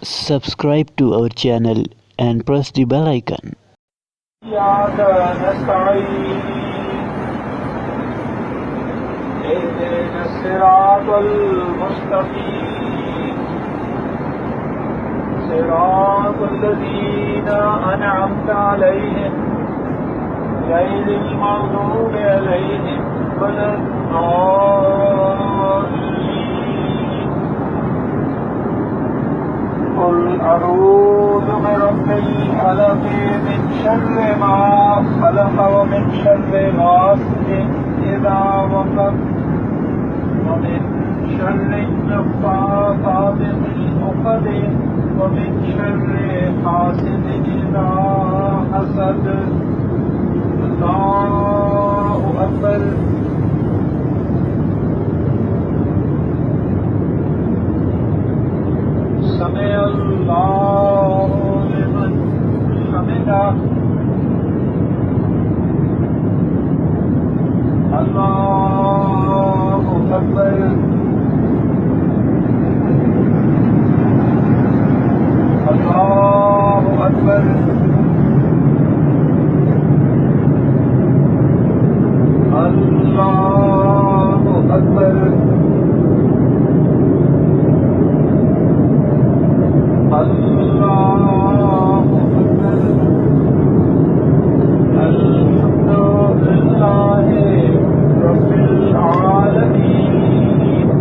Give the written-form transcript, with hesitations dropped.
subscribe to our channel and press the bell icon. إياك نستعين اهدنا الصراط المستقيم صراط الذين أنعمت عليهم غير المغضوب عليهم ولا الضالين قل أعوذ برب الفلق من شر ما خلق ومن شر غاسق إذا وقب ومن شر النفاثات في العقد ومن شر حاسد إذا حسد. الله أكبر. سمع الله لمن حمده. الله أكبر. الله أكبر. الله أكبر. الله أكبر.